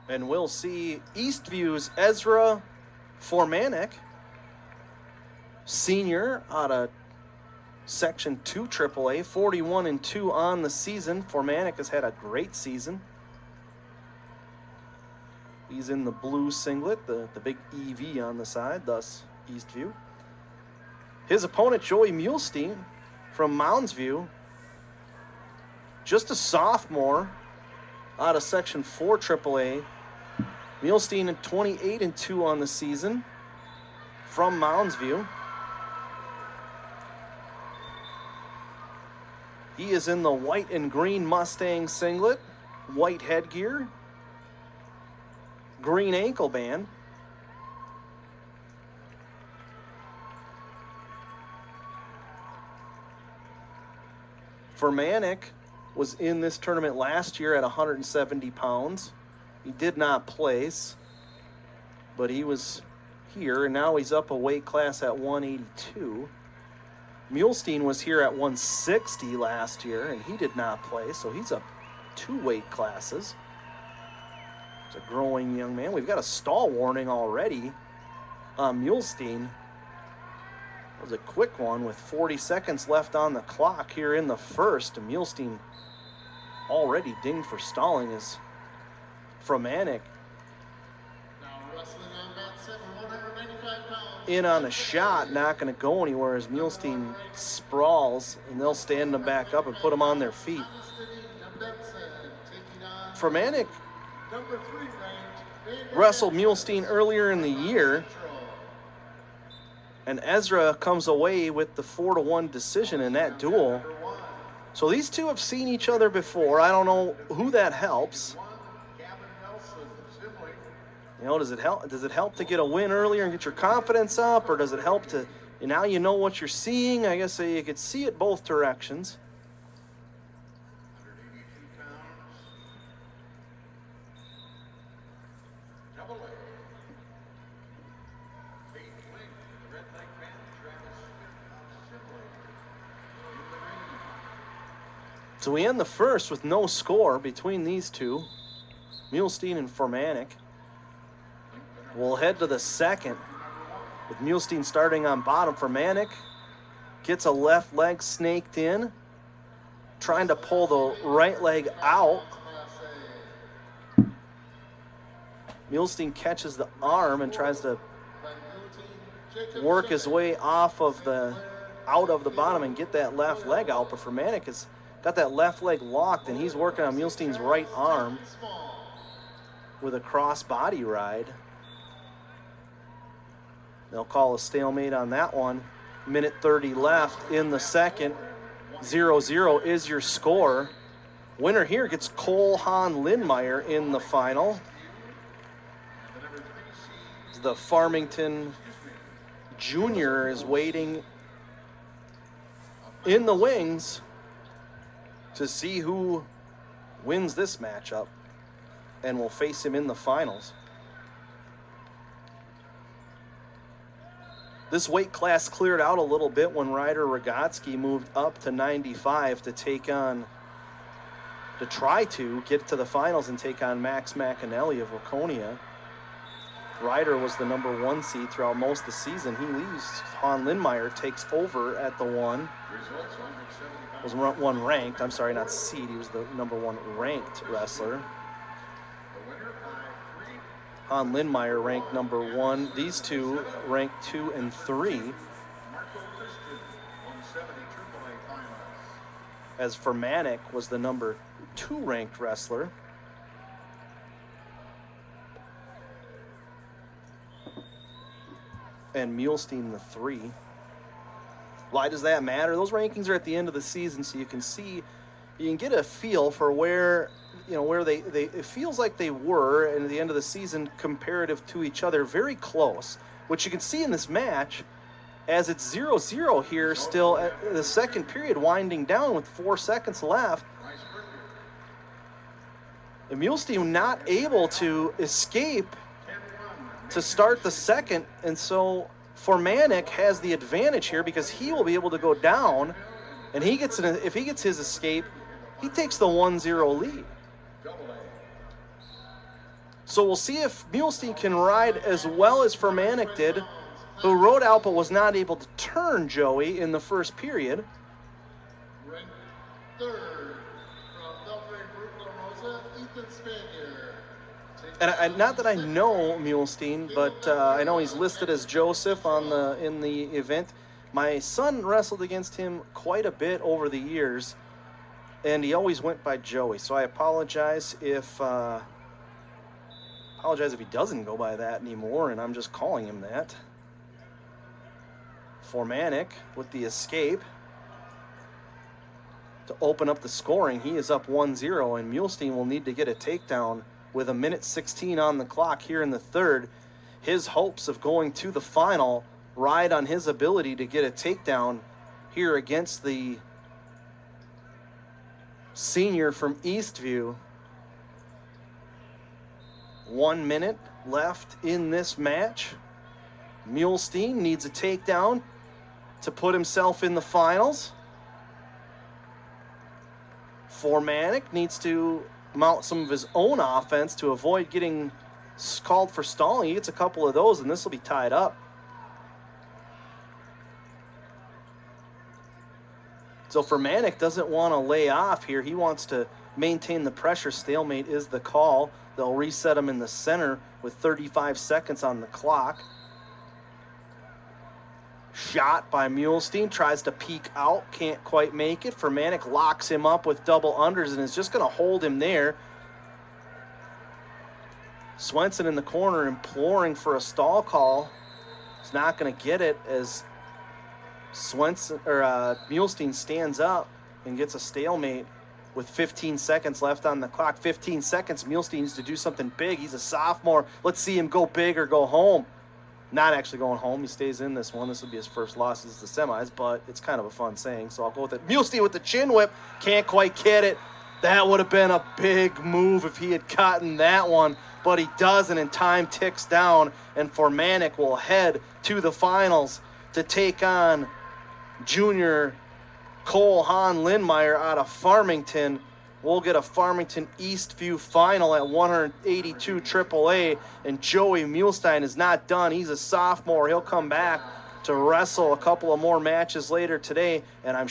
And we'll see Eastview's Ezra Formaneck, senior out of Section 2 AAA, 41-2 on the season. Formaneck has had a great season. He's in the blue singlet, the big EV on the side, thus Eastview. His opponent, Joey Muhlstein from Moundsview, just a sophomore out of Section 4 AAA. Muhlstein at 28-2 on the season from Moundsview. He is in the white and green Mustang singlet, white headgear, green ankle band. Formaneck was in this tournament last year at 170 pounds. He did not place, but he was here, and now he's up a weight class at 182. Muhlstein was here at 160 last year, and he did not play, so he's up 2 weight classes. He's a growing young man. We've got a stall warning already on Muhlstein. It was a quick one with 40 seconds left on the clock here in the first. Muhlstein already dinged for stalling as Formaneck in on a shot, not going to go anywhere as Muhlstein sprawls, and they'll stand them back up and put them on their feet. Formaneck wrestled Muhlstein earlier in the year, and Ezra comes away with the 4-1 decision in that duel. So these two have seen each other before. I don't know who that helps. You know, does it help? Does it help to get a win earlier and get your confidence up, or does it help to now you know what you're seeing? I guess you could see it both directions. So we end the first with no score between these two, Muhlstein and Formaneck. We'll head to the second with Muhlstein starting on bottom. Formaneck gets a left leg snaked in, trying to pull the right leg out. Muhlstein catches the arm and tries to work his way out of the bottom and get that left leg out, but Formaneck has got that left leg locked, and he's working on Muhlstein's right arm with a cross body ride. They'll call a stalemate on that one. Minute 30 left in the second. 0-0 is your score. Winner here gets Cole Hahn Lindmeyer in the final. The Farmington Junior is waiting in the wings to see who wins this matchup and will face him in the finals. This weight class cleared out a little bit when Ryder Rogotsky moved up to 95 to try to get to the finals and take on Max McAnally of Waconia. Ryder was the number 1 seed throughout most of the season. He leaves. Han Lindmeyer takes over at the 1. Was 1 ranked. I'm sorry, not seed. He was the number 1 ranked wrestler. Han Lindmeyer ranked number 1. These two ranked 2 and 3. As Formaneck was the number 2 ranked wrestler. And Muhlstein the 3. Why does that matter? Those rankings are at the end of the season, so you can get a feel for where they it feels like they were at the end of the season comparative to each other, very close, which you can see in this match as it's 0-0 here still at the second period, winding down with 4 seconds left. And Muhlstein not able to escape to start the second, and so Formaneck has the advantage here because he will be able to go down, and if he gets his escape, he takes the 1-0 lead. So we'll see if Muhlstein can ride as well as Formaneck did, who rode out but was not able to turn Joey in the first period. And not that I know Muhlstein, but I know he's listed as Joseph in the event. My son wrestled against him quite a bit over the years, and he always went by Joey. So I apologize if he doesn't go by that anymore, and I'm just calling him that. Formaneck with the escape to open up the scoring. He is up 1-0, and Muhlstein will need to get a takedown with 1:16 on the clock here in the third. His hopes of going to the final ride on his ability to get a takedown here against the senior from Eastview. 1 minute left in this match. Muhlstein needs a takedown to put himself in the finals. Formaneck needs to mount some of his own offense to avoid getting called for stalling. He gets a couple of those, and this will be tied up. So Formaneck doesn't want to lay off here. He wants to maintain the pressure. Stalemate is the call. They'll reset him in the center with 35 seconds on the clock. Shot by Muhlstein, tries to peek out, can't quite make it. Formaneck locks him up with double unders and is just going to hold him there. Swenson in the corner imploring for a stall call. He's not going to get it as Muhlstein stands up and gets a stalemate with 15 seconds left on the clock. 15 seconds, Muhlstein needs to do something big. He's a sophomore. Let's see him go big or go home. Not actually going home. He stays in this one. This will be his first loss as the semis, but it's kind of a fun saying, so I'll go with it. Muhlstein with the chin whip. Can't quite get it. That would have been a big move if he had gotten that one, but he doesn't, and time ticks down, and Formaneck will head to the finals to take on junior Cole Hahn Lindmeyer out of Farmington. We'll get a Farmington Eastview final at 182 AAA, and Joey Muhlstein is not done. He's a sophomore. He'll come back to wrestle a couple of more matches later today, and I'm